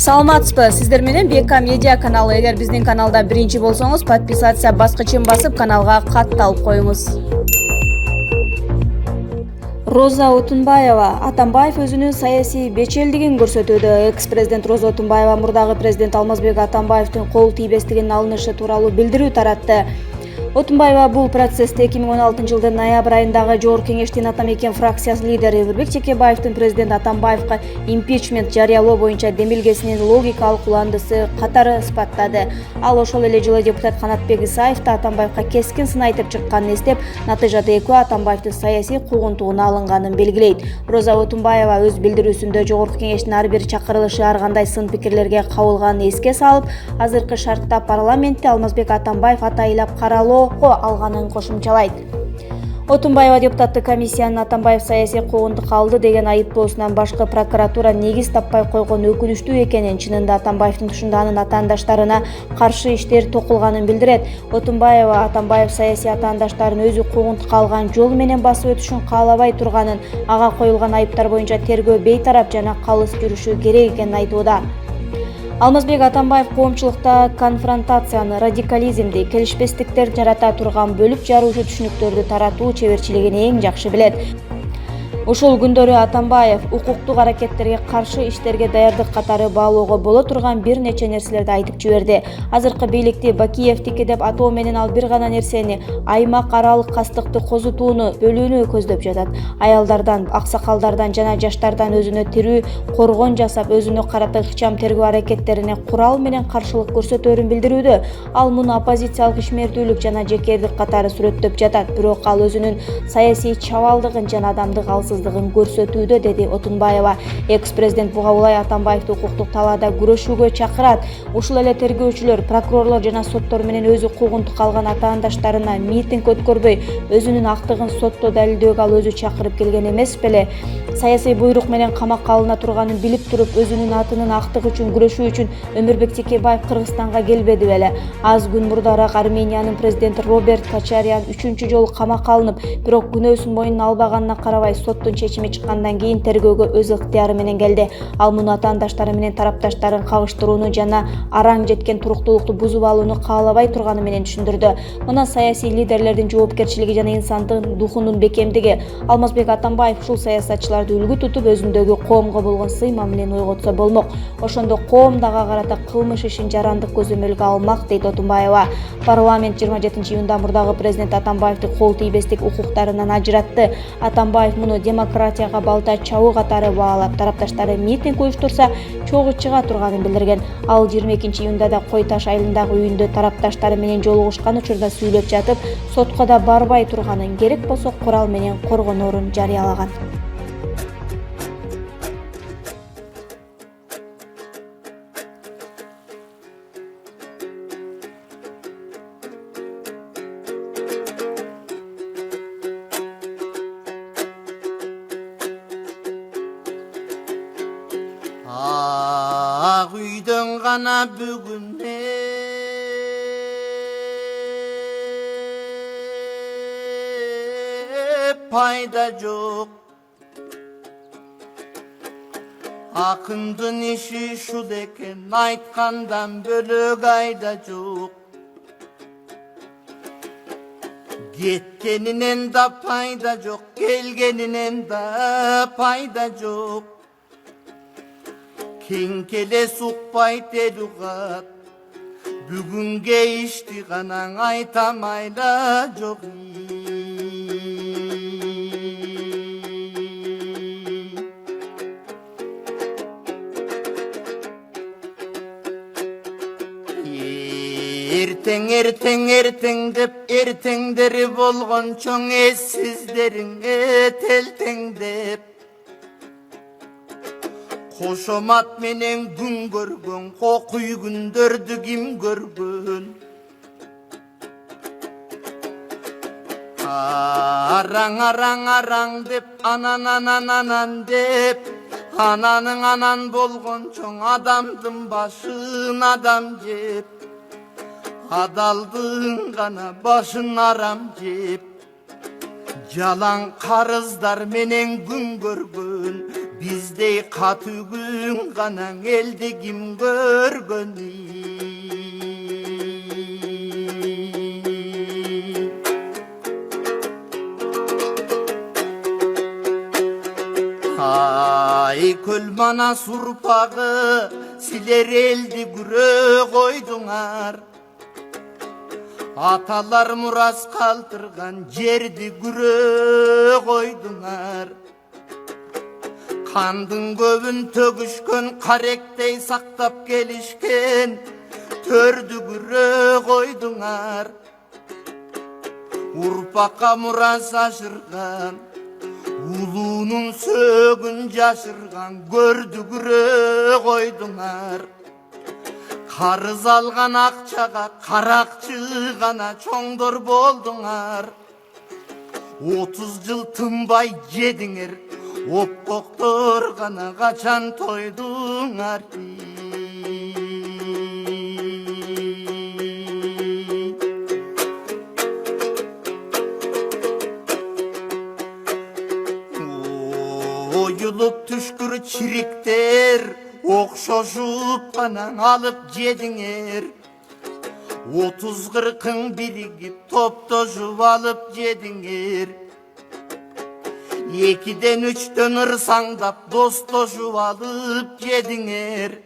Саламатсызбы, сиздер менен БК Медиа каналы. Эгер биздин каналда биринчи болсоңуз, подписация баскычын басып, каналга катталып коюңуз. Роза Отунбаева. Атамбаев өзүнүн саясий бечелдигин көрсөтүүдө. Экс-президент Роза Отунбаева мурдагы президент Алмазбек Атамбаевдин кол тийбестигинин алынышы тууралуу билдирүү таратты. Отунбаева бул процессте 2016 жылдын ноябрь айындагы Жогорку Кеңештин Атамекен фракциясы лидери Ырбек Чекебаевдин президент Атамбаевга импичмент жарыялоо боюнча демилгесинин логикалык уландысы катары ысбаттады. Ал ошол эле жылы депутат Канатбек Исаев да Атамбаевга кескин сын айтып чыкканын эстеп, натыйжада экөө Атамбаевдин саясий куугунтугуна алынганын белгилейт. Роза Отунбаева өз билдирүүсүндө Жогорку Кеңештин ар бир чакырылышы ар кандай сын пикирлерге кабылганын эске салып, азыркы шартта парламентте Алмазбек Атамбаев атайлап каралоо алганын кошумчалайт. Отунбаева депутаттык комиссиянын Атамбаев саясий куугунтукка алды деген айыптоосунан башкы прокуратура негиз таппай койгон өкүнүчтүү экенин, чынында Атамбаевдин тушунданын атаандаштарына каршы иштер токулганын билдирет. Отунбаева Атамбаев саясий атаандаштарын өзү куугунтукка алган жол менен басып өтүшүн каалабай турганын, ага коюлган айыптар боюнча тергөө бейтарап жана калыс жүрүшү керек экенин айтууда. Алмазбек Атамбаев коомчулукта конфронтацияны, радикализмди, келишпестиктерди жарата турган бөлүп жаруучу түшүнүктөрдү таратуу чеберчилигин эң жакшы билет. Ушул күндөрү Атамбаев укуктук аракеттерге каршы иштерге даярдык катары баалоого боло турган бир нече нерселерди айтып жиберди. Азыркы бийликти Бакиевдики деп атоо менен ал бир гана нерсени — аймак аралык кастыкты козутууну, бөлүүнү көздөп жатат. Аялдардан, аксакалдардан жана жаштардан өзүнө тирүү коргон жасап, өзүнө карата ыкчам тергөө аракеттерине курал менен каршылык көрсөтөөрүн билдирүүдө. Ал муну оппозициялык ишмердүүлүк жана жекердик катары сүрөттөп жатат. Бирок ал өзүнүн саясий чабалдыгын жана адамдык көрсөтүүдө, деди Отунбаева. Экс-президент буга улай Атамбаевди укуктук талаада күрөшүүгө чакырат. Ушул эле тергөөчүлөр, прокурорлор жана соттор менен өзү куугунтукка алган атаандаштарына митинг өткөрбөй, өзүнүн актыгын сотто далилдөөгө ал өзү чакырып келген эмес беле? Саясий буйрук менен камакка алына турганын билип туруп, өзүнүн атынын актыгы үчүн күрөшүү үчүн Өмүрбек Текебаев Кыргызстанга келбеди беле? Аз күн мурдараак Армениянын президенти Роберт Кочарян 3-чү жолу камакка алынып, бирок күнөөсүн мойнуна албаганына карабай соттун чечими чыккандан кийин тергөөгө өз ыктыяры менен келди. Ал муну атаандаштары менен тарапташтарын кагыштырууну жана араң жеткен туруктуулукту бузуп алууну каалабай турганы менен түшүндүрдү. Мына саясий лидерлердин жоопкерчилиги жана инсандын духунун бекемдиги. Алмазбек Атамбаев ушул саясатчыларды үлгү тутуп, өзүндөгү коомго болгон сый мамилени ойготсо болмок. Ошондо коом дагы ага карата кылмыш ишин жарандык көзөмөлгө алмак, дейт Отунбаева. Парламент 27-июнда мурдагы президент Атамбаевди кол тийбестик укуктарынан ажыратты. Атамбаев муну демократияга балта чабуу катары баалап, тарапташтары митинг уюштурса чогуу чыга турганын билдирген. Ал 22-июнда да Кой Таш айылындагы үйүндө тарапташтары менен жолугушкан учурда сүйлөп жатып, сотко да барбай турганын, керек болсо курал менен коргоноорун жарыялаган. Ак үйдөн гана бүгүн пайда жок. Акындын иши ушул экен, айткандан бөлөк айда жок. Кеткенинен да пайда жок, келгенинен да пайда жок. Кең келес укпайт эл угат, бүгүнге ишти гана айтамайла жок. Эртең деп эртеңдери болгон чоң эссиздериң телтеңдеп. Кошомат менен күн көргөн, кокуй күндөрдү ким көргөн? Араң деп, анан деп, ананың анан болгон чоң адамдын башын адам жеп. Adaldığın gana başın aram jep. Jalan karızlar menen gün görgün, Биздей каты күн гана элди ким көргөнү. Ай көл манас урпагы, силер элди күрө койдуңар. Аталар мурас калтырган жерди күрө койдуңар. Кандын көбүн төгүшкөн каректей сактап келишкен төрдү күрө койдуңар. Урпакка мурас ашырган, улуунун сөгүн жашырган көрдү күрө койдуңар. Карыз алган акчага каракчы гана чоңдор болдуңар. 30 жыл тынбай жедиңер, опкоктор гана качан тойдуңар. Оюлуп түшкүр чириктер, окшошуп гана алып жедиңер. 30-40 биригип топтошуп алып жедиңер. 2-ден 3-төн ырсаңдап достошуп алып жедиңер.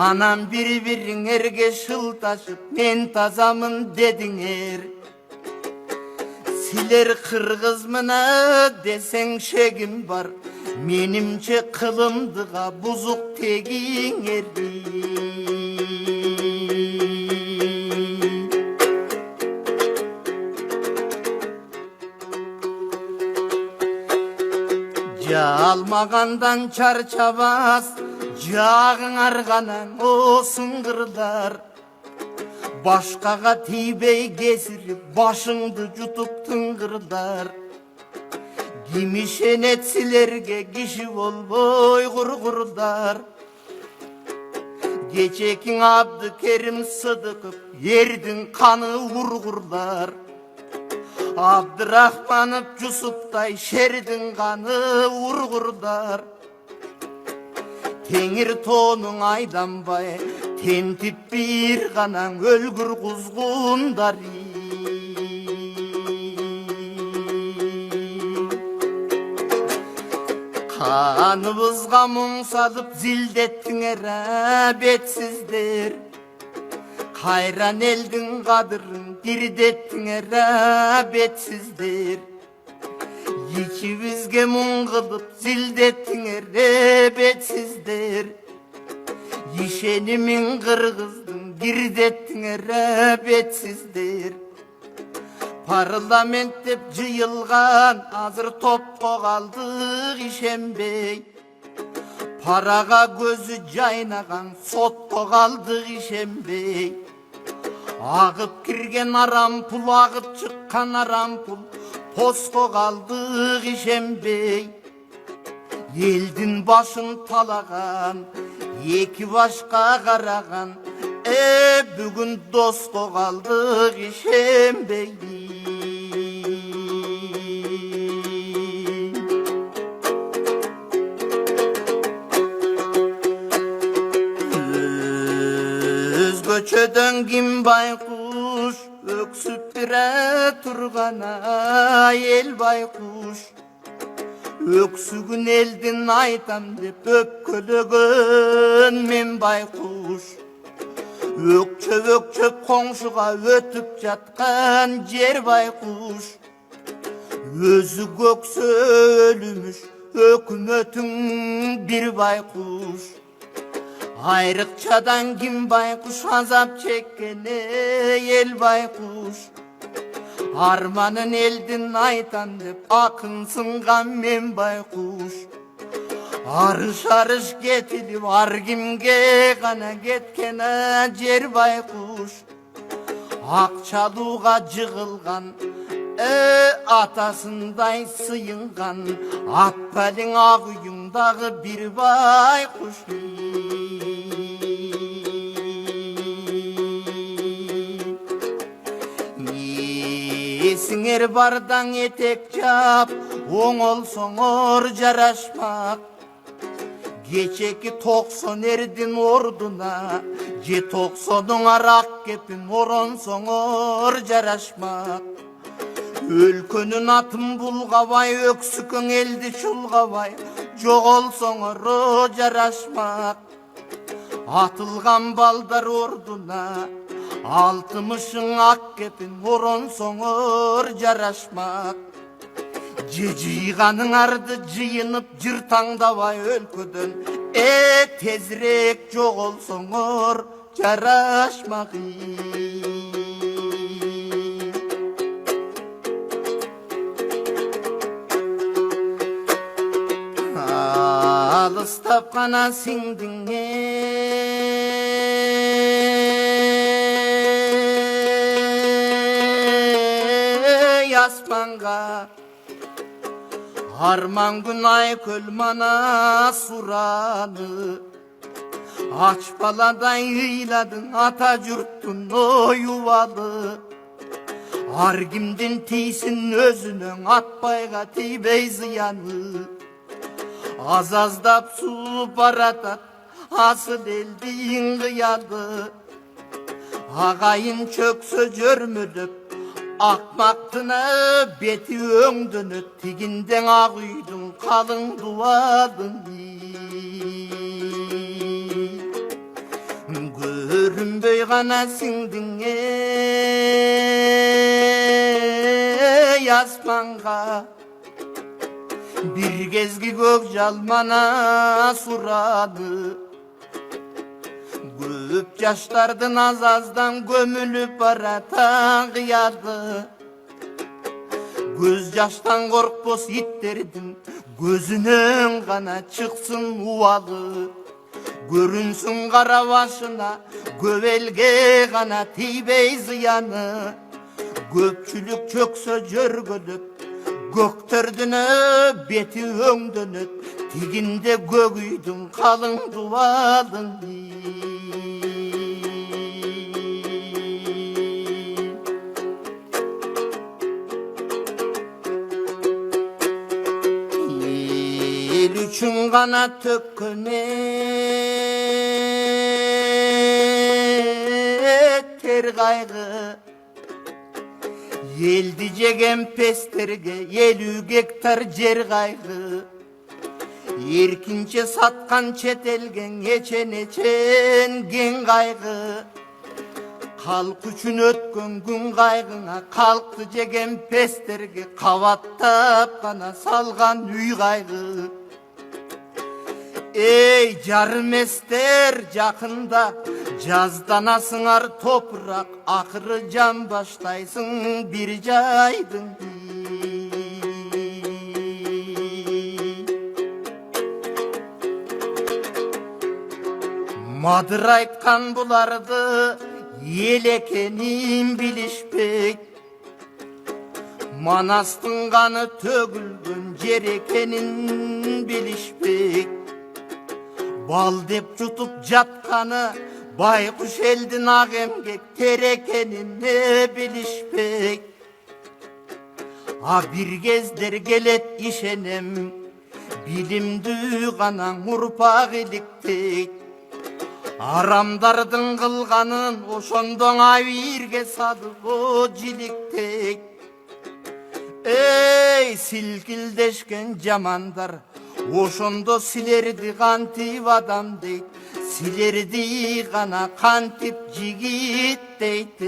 Анан бири-бириңерге шылташып мен тазамын дедиңер. Силер кыргыз мына десең шегим бар, менимче кылымдыга бузук тегиңер. Жалмагандан чарчабас, жагыңар гана осуңгырдар. Башкага тийбей кесирип, башыңды жутуп тыңгырдар. Ким ишенет силерге киши болбой кургурдар. Кечекиң Абдыкерим Сыдыков эрдин каны ургурдар. Абдырахманов Жусуптай шердин каны ургурдар. Теңир тонуң айданбай, тентип бир гана өлгүр кузгундар. Каныбызга муң салып зилдеттиңер бетсиздер. Кайран элдин кадырын бирдеттиңер бетсиздер. Ичибизге муң кылып зилдеттиңер бетсиздер. Ишенимин кыргыздын бирдеттиңер бетсиздер. Парламент деп жыйылган азыр топко калдык ишенбей. Парага көзү жайнаган сотко калдык ишенбей. Агып кирген арам пул, агып чыккан арам пул, поско калдык ишенбей. Элдин башын талаган, эки башка караган, бүгүн доско калдык ишенбей. Көчөдөн ким байкуш, өксүп бире тургана эл байкуш. Өксүгүн элдин айтам деп өпкөлөгөн мен байкуш. Өкчөп коңшуга өтүп жаткан жер байкуш. Өзү көксө өлүмүш, өкмөтүң бир байкуш. Айрыкчадан ким байкуш азап чеккене эл байкуш. Арманын элдин айтан деп акын сынган мен байкуш. Арыш кетилип ар кимге гана кеткен жер байкуш. Акчалууга жыгылган атасындай сыйынган аппалиң ак үйүңдагы бир байкуш. Есіңер бардан етек жап, оңолсоңор жарашмак. Geçeki 90 erdin orduna, je 90'ın arak kepin oronsoңor jaraşmak. Өлкөнүн атын булгабай, өксүкүң элди чулгабай, жоголсоңор жарашмак. Атылган балдар ордуна, 60'ың ак кепин оронсоңор жарашмак. Je жыйганыңарды жыйынып жыр таңдабай өлкөдөн, тезирээк жоголсоңор жарашмак. Алыстап кана сиңдиң аспанга, арман күн айкөл мана сураны. Ач баладай ыйладың ата журттун оюбалы. Ар кимдин тийсин өзүнүң, атпайга тийбей зыяны. Аз-аздап суу баратат асыл элдин кыялы. Агайын чөксө жөрмөдөп, акмактына бети өңдөнөт, тигинден ак үйдүн калың дубалын. Көрүнбөй гана сиңдиң аспанга, бир кезги көк жалмана сурады. Көп жаштардын аз-аздан көмүлүп барата кыяды. Көз жаштан коркпос иттердин көзүнөн гана чыксын убалы. Көрүнсүн кара башына, көп элге гана тийбей зыяны. Көпчүлүк чөксө жөргөлөп, көктөрдүнө бети өңдөнөт, тигинде көк үйдүн калың дубалын. Эл үчүн гана төккөн тер кайгы, элди жеген пестерге 50 гектар жер кайгы. Эркинче саткан чет элге эчен кен кайгы. Калк үчүн өткөн күн кайгыңа, калкты жеген пестерге кабаттап гана салган үй кайгы. Эй жарыместер, жакында жазданасыңар топурак, акыры жан баштайсың бир жайдын. Мадыр айткан буларды эл экенин билишпейт. Манастын каны төгүлгөн жер экенин билишпейт. Бал деп жутуп жатканы байкуш элдин ак эмгек тер экенин билишпейт. А бир кездер келет ишенем, билимдүү гана урпак иликтейт. Арамдардын кылганын ошондон абирге салып жиликтейт. Эй силкилдешкен жамандар, ошондо силерди кантип адам дейт, силерди гана кантип жигит дейт.